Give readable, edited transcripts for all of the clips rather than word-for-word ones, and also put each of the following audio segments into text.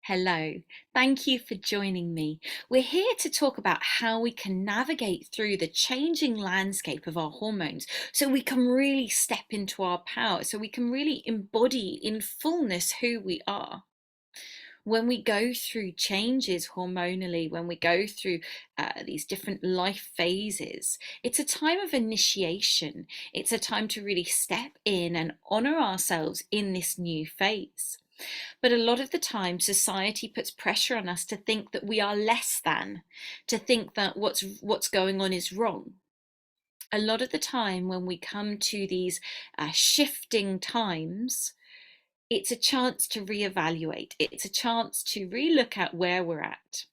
Hello, thank you for joining me. We're here to talk about how we can navigate through the changing landscape of our hormones so we can really step into our power, so we can really embody in fullness who we are. When we go through changes hormonally, when we go through these different life phases, it's a time of initiation. It's a time to really step in and honor ourselves in this new phase. But a lot of the time, society puts pressure on us to think that we are less than, to think that what's going on is wrong. A lot of the time, when we come to these shifting times, it's a chance to reevaluate. It's a chance to relook at where we're at.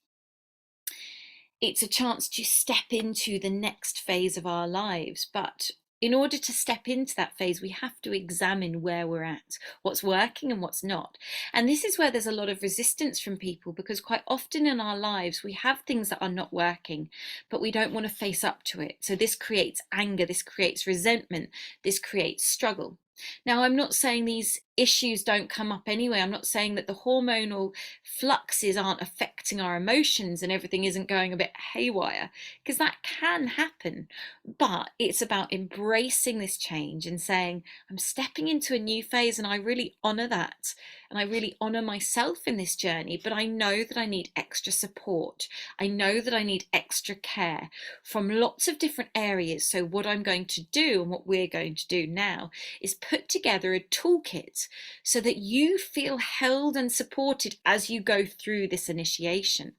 It's a chance to step into the next phase of our lives. But in order to step into that phase, we have to examine where we're at, what's working and what's not. And this is where there's a lot of resistance from people, because quite often in our lives, we have things that are not working, but we don't want to face up to it. So this creates anger, this creates resentment, this creates struggle. Now, I'm not saying these issues don't come up anyway. I'm not saying that the hormonal fluxes aren't affecting our emotions and everything isn't going a bit haywire, because that can happen. But it's about embracing this change and saying, I'm stepping into a new phase and I really honor that. And I really honor myself in this journey, but I know that I need extra support. I know that I need extra care from lots of different areas. So what I'm going to do and what we're going to do now is put together a toolkit so that you feel held and supported as you go through this initiation.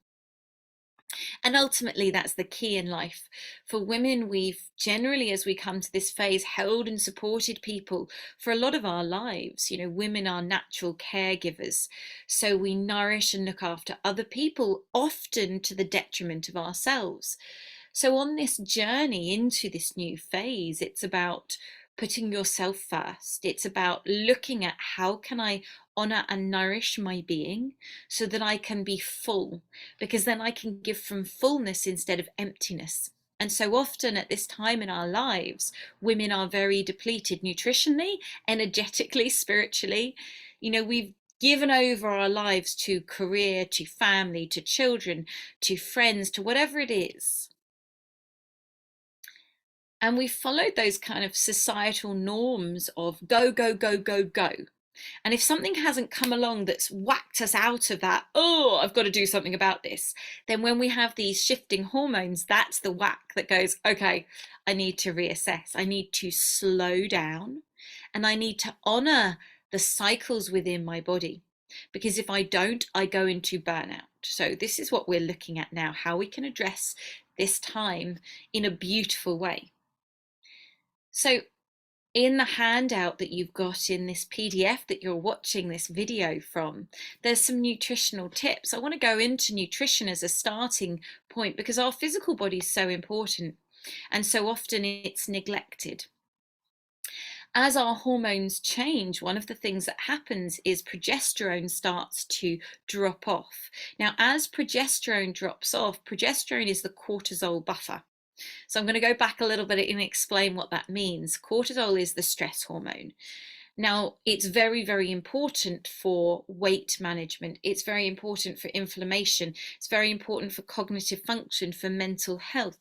And ultimately, that's the key in life. For women, we've generally, as we come to this phase, held and supported people for a lot of our lives. You know, women are natural caregivers. So we nourish and look after other people, often to the detriment of ourselves. So on this journey into this new phase, it's about putting yourself first. It's about looking at how can I honor and nourish my being so that I can be full, because then I can give from fullness instead of emptiness. And so often at this time in our lives, women are very depleted nutritionally, energetically, spiritually. You know, we've given over our lives to career, to family, to children, to friends, to whatever it is. And we followed those kind of societal norms of go, go, go, go, go. And if something hasn't come along that's whacked us out of that, oh, I've got to do something about this, then when we have these shifting hormones, that's the whack that goes, okay, I need to reassess. I need to slow down and I need to honor the cycles within my body. Because if I don't, I go into burnout. So this is what we're looking at now, how we can address this time in a beautiful way. So in the handout that you've got in this PDF that you're watching this video from, there's some nutritional tips. I want to go into nutrition as a starting point because our physical body is so important and so often it's neglected. As our hormones change, one of the things that happens is progesterone starts to drop off. Now, as progesterone drops off, progesterone is the cortisol buffer. So I'm going to go back a little bit and explain what that means. Cortisol is the stress hormone. Now, it's very, very important for weight management. It's very important for inflammation. It's very important for cognitive function, for mental health.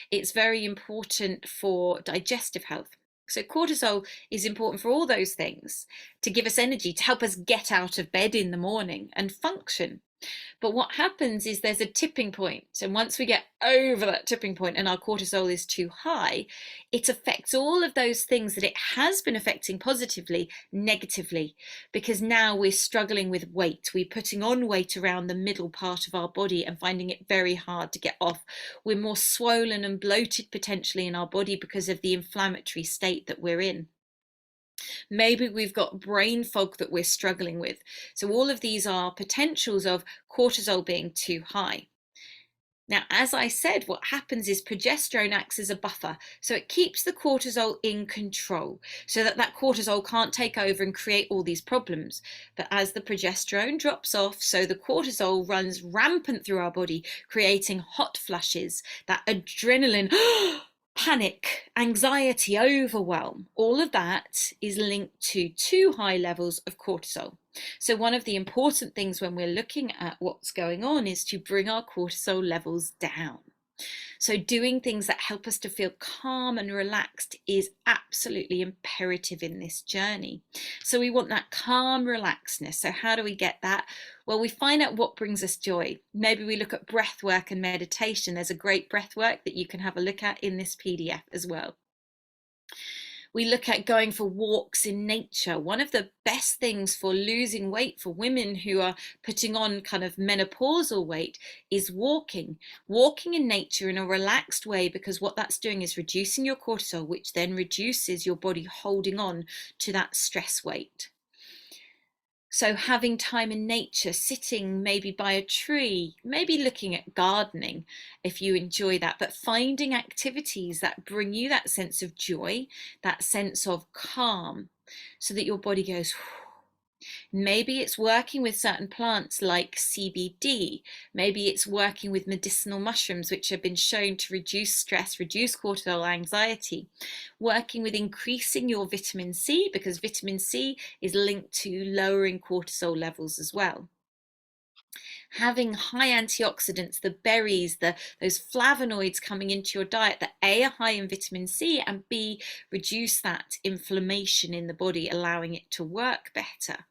It's very important for digestive health. So cortisol is important for all those things, to give us energy, to help us get out of bed in the morning and function. But what happens is there's a tipping point, and once we get over that tipping point and our cortisol is too high, it affects all of those things that it has been affecting positively negatively, because now we're struggling with weight. We're putting on weight around the middle part of our body and finding it very hard to get off. We're more swollen and bloated potentially in our body because of the inflammatory state that we're in. Maybe we've got brain fog that we're struggling with. So all of these are potentials of cortisol being too high. Now, as I said, what happens is progesterone acts as a buffer. So it keeps the cortisol in control so that that cortisol can't take over and create all these problems. But as the progesterone drops off, so the cortisol runs rampant through our body, creating hot flushes, that adrenaline, panic, anxiety, overwhelm. All of that is linked to too high levels of cortisol. So one of the important things when we're looking at what's going on is to bring our cortisol levels down. So doing things that help us to feel calm and relaxed is absolutely imperative in this journey. So we want that calm relaxedness. So how do we get that? Well, we find out what brings us joy. Maybe we look at breath work and meditation. There's a great breath work that you can have a look at in this PDF as well. We look at going for walks in nature. One of the best things for losing weight for women who are putting on kind of menopausal weight is walking. Walking in nature in a relaxed way, because what that's doing is reducing your cortisol, which then reduces your body holding on to that stress weight. So having time in nature, sitting maybe by a tree, maybe looking at gardening if you enjoy that, but finding activities that bring you that sense of joy, that sense of calm, so that your body goes, maybe it's working with certain plants like CBD. Maybe it's working with medicinal mushrooms, which have been shown to reduce stress, reduce cortisol, anxiety. Working with increasing your vitamin C, because vitamin C is linked to lowering cortisol levels as well. Having high antioxidants, the berries, those flavonoids coming into your diet that A, are high in vitamin C, and B, reduce that inflammation in the body, allowing it to work better.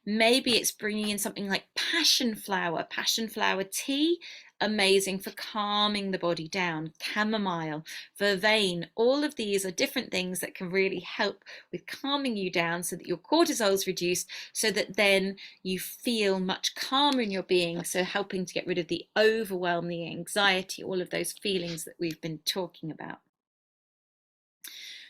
Maybe it's bringing in something like passion flower tea, amazing for calming the body down. Chamomile, vervain, all of these are different things that can really help with calming you down so that your cortisol is reduced, so that then you feel much calmer in your being. So helping to get rid of the overwhelm, the anxiety, all of those feelings that we've been talking about.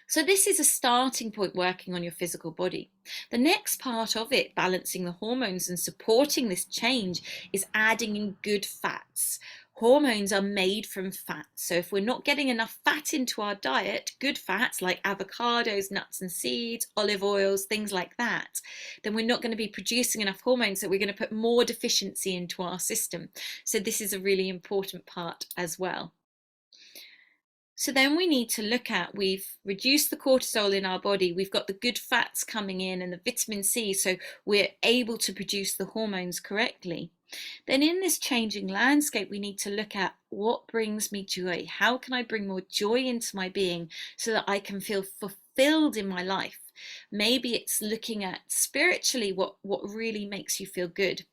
So this is a starting point, working on your physical body. The next part of it, balancing the hormones and supporting this change, is adding in good fats. Hormones are made from fat. So if we're not getting enough fat into our diet, good fats like avocados, nuts and seeds, olive oils, things like that, then we're not going to be producing enough hormones, so we're going to put more deficiency into our system. So this is a really important part as well. So then we need to look at, we've reduced the cortisol in our body, we've got the good fats coming in and the vitamin C, so we're able to produce the hormones correctly. Then in this changing landscape, we need to look at what brings me joy. How can I bring more joy into my being so that I can feel fulfilled in my life? Maybe it's looking at spiritually what really makes you feel good.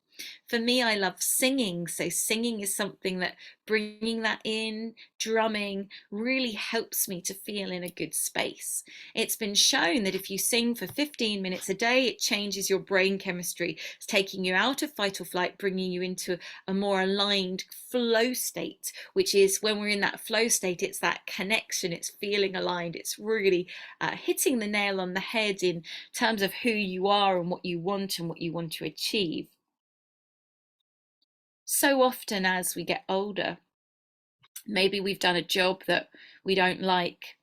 For me, I love singing. So singing is something that, bringing that in, drumming, really helps me to feel in a good space. It's been shown that if you sing for 15 minutes a day, it changes your brain chemistry. It's taking you out of fight or flight, bringing you into a more aligned flow state, which is when we're in that flow state, it's that connection, it's feeling aligned. It's really hitting the nail on the head in terms of who you are and what you want to achieve. So often as we get older, maybe we've done a job that we don't like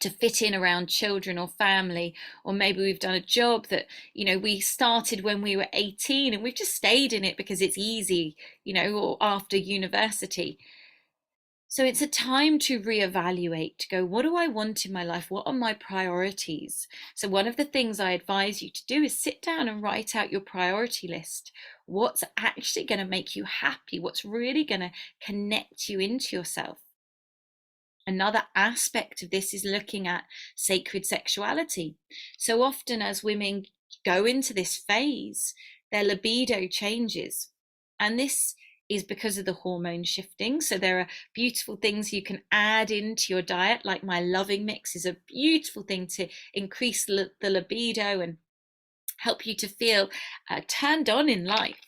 to fit in around children or family, or maybe we've done a job that, we started when we were 18 and we've just stayed in it because it's easy, or after university. So it's a time to reevaluate, to go, what do I want in my life? What are my priorities? So one of the things I advise you to do is sit down and write out your priority list. What's actually going to make you happy? What's really going to connect you into yourself? Another aspect of this is looking at sacred sexuality. So often as women go into this phase, their libido changes. And this is because of the hormone shifting. So there are beautiful things you can add into your diet, like my loving mix is a beautiful thing to increase the libido and help you to feel turned on in life.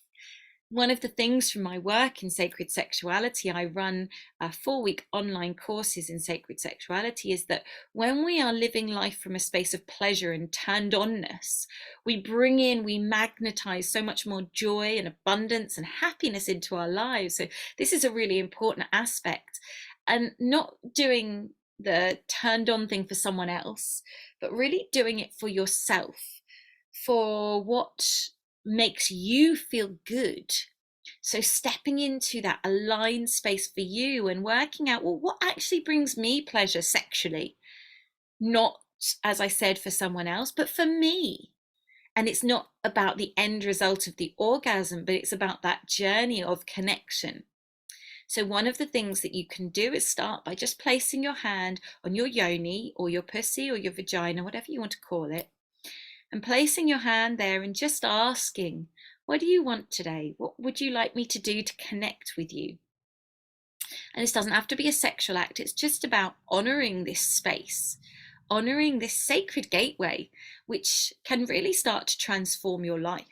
One of the things from my work in sacred sexuality, I run 4-week online courses in sacred sexuality, is that when we are living life from a space of pleasure and turned onness, we magnetize so much more joy and abundance and happiness into our lives. So this is a really important aspect, and not doing the turned on thing for someone else, but really doing it for yourself, for what makes you feel good. So stepping into that aligned space for you and working out, well, what actually brings me pleasure sexually? Not, as I said, for someone else, but for me. And it's not about the end result of the orgasm, but it's about that journey of connection. So one of the things that you can do is start by just placing your hand on your yoni or your pussy or your vagina, whatever you want to call it, and placing your hand there and just asking, what do you want today? What would you like me to do to connect with you? And this doesn't have to be a sexual act. It's just about honoring this space, honoring this sacred gateway, which can really start to transform your life.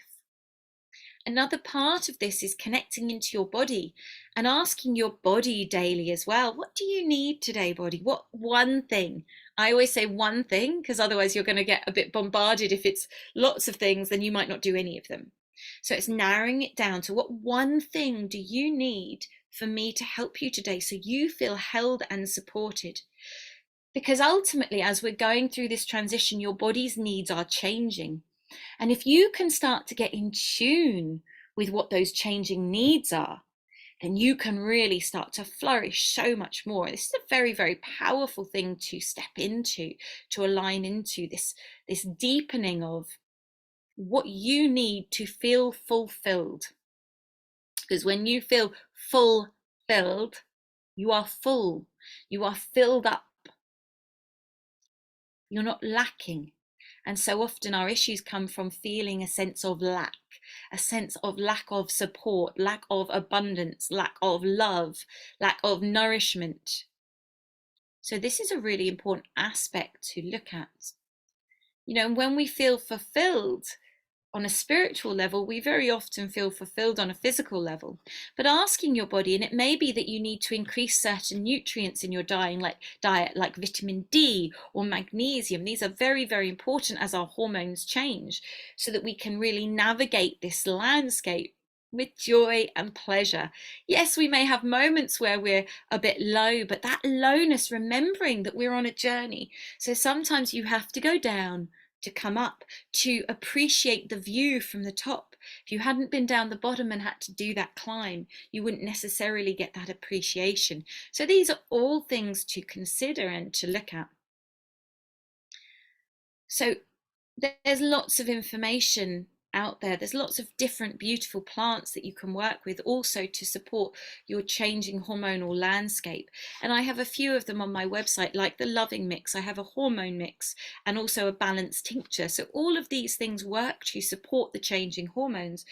Another part of this is connecting into your body and asking your body daily as well. What do you need today, body? What one thing? I always say one thing because otherwise you're going to get a bit bombarded. If it's lots of things, then you might not do any of them. So it's narrowing it down to what one thing do you need for me to help you today so you feel held and supported. Because ultimately, as we're going through this transition, your body's needs are changing. And if you can start to get in tune with what those changing needs are, then you can really start to flourish so much more. This is a very, very powerful thing to step into, to align into this deepening of what you need to feel fulfilled. Because when you feel fulfilled, you are full, you are filled up, you're not lacking. And so often our issues come from feeling a sense of lack of support, lack of abundance, lack of love, lack of nourishment. So this is a really important aspect to look at. You know, when we feel fulfilled on a spiritual level, we very often feel fulfilled on a physical level. But asking your body, and it may be that you need to increase certain nutrients in your diet, like vitamin D or magnesium. These are very, very important as our hormones change, so that we can really navigate this landscape with joy and pleasure. Yes, we may have moments where we're a bit low, but that lowness, remembering that we're on a journey. So sometimes you have to go down to come up, to appreciate the view from the top. If you hadn't been down the bottom and had to do that climb, you wouldn't necessarily get that appreciation. So these are all things to consider and to look at. So there's lots of information out there. There's lots of different beautiful plants that you can work with also to support your changing hormonal landscape. And I have a few of them on my website, like the loving mix. I have a hormone mix and also a balanced tincture. So all of these things work to support the changing hormones.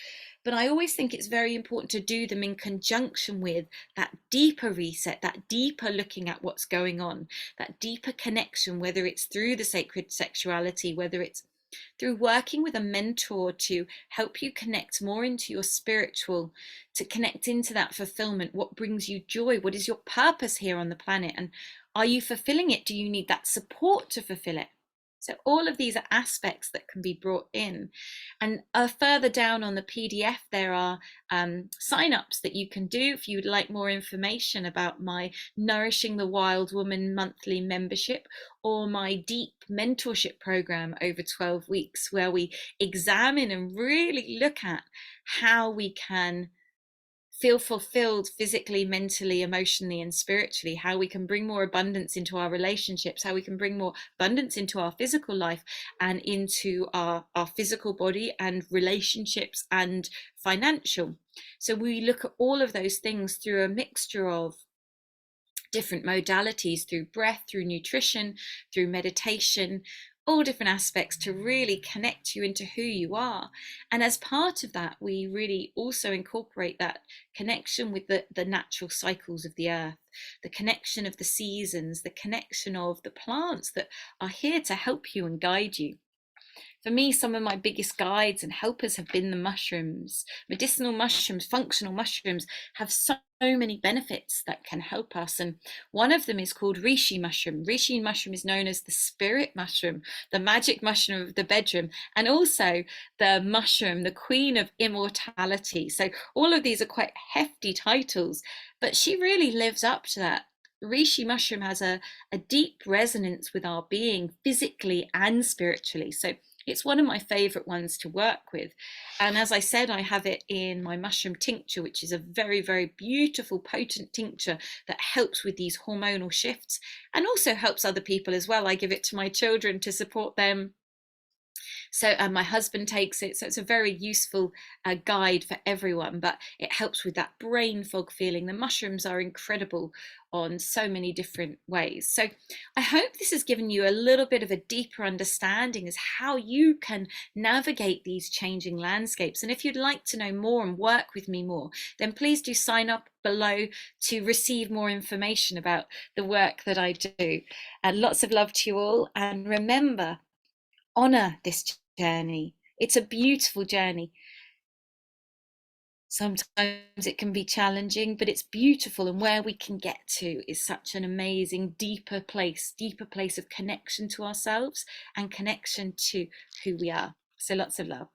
But I always think it's very important to do them in conjunction with that deeper reset, that deeper looking at what's going on, that deeper connection, whether it's through the sacred sexuality, whether it's through working with a mentor to help you connect more into your spiritual, to connect into that fulfillment. What brings you joy? What is your purpose here on the planet? And are you fulfilling it? Do you need that support to fulfill it? So all of these are aspects that can be brought in. And further down on the PDF, there are sign-ups that you can do if you'd like more information about my Nourishing the Wild Woman monthly membership or my deep mentorship program over 12 weeks, where we examine and really look at how we can feel fulfilled physically, mentally, emotionally, and spiritually, how we can bring more abundance into our relationships, how we can bring more abundance into our physical life and into our physical body and relationships and financial. So we look at all of those things through a mixture of different modalities, through breath, through nutrition, through meditation, all different aspects to really connect you into who you are. And as part of that, we really also incorporate that connection with the natural cycles of the earth, the connection of the seasons, the connection of the plants that are here to help you and guide you. For me, some of my biggest guides and helpers have been the mushrooms. Medicinal mushrooms, functional mushrooms have so many benefits that can help us. And one of them is called reishi mushroom. Reishi mushroom is known as the spirit mushroom, the magic mushroom of the bedroom, and also the mushroom, the queen of immortality. So all of these are quite hefty titles, but she really lives up to that. Reishi mushroom has a deep resonance with our being physically and spiritually. So it's one of my favorite ones to work with. And as I said, I have it in my mushroom tincture, which is a very, very beautiful, potent tincture that helps with these hormonal shifts and also helps other people as well. I give it to my children to support them So my husband takes it, so it's a very useful guide for everyone, but it helps with that brain fog feeling. The mushrooms are incredible on so many different ways. So I hope this has given you a little bit of a deeper understanding as how you can navigate these changing landscapes. And if you'd like to know more and work with me more, then please do sign up below to receive more information about the work that I do. And lots of love to you all, and remember, honor this journey. It's a beautiful journey. Sometimes it can be challenging, but it's beautiful. And where we can get to is such an amazing, deeper place of connection to ourselves and connection to who we are. So lots of love.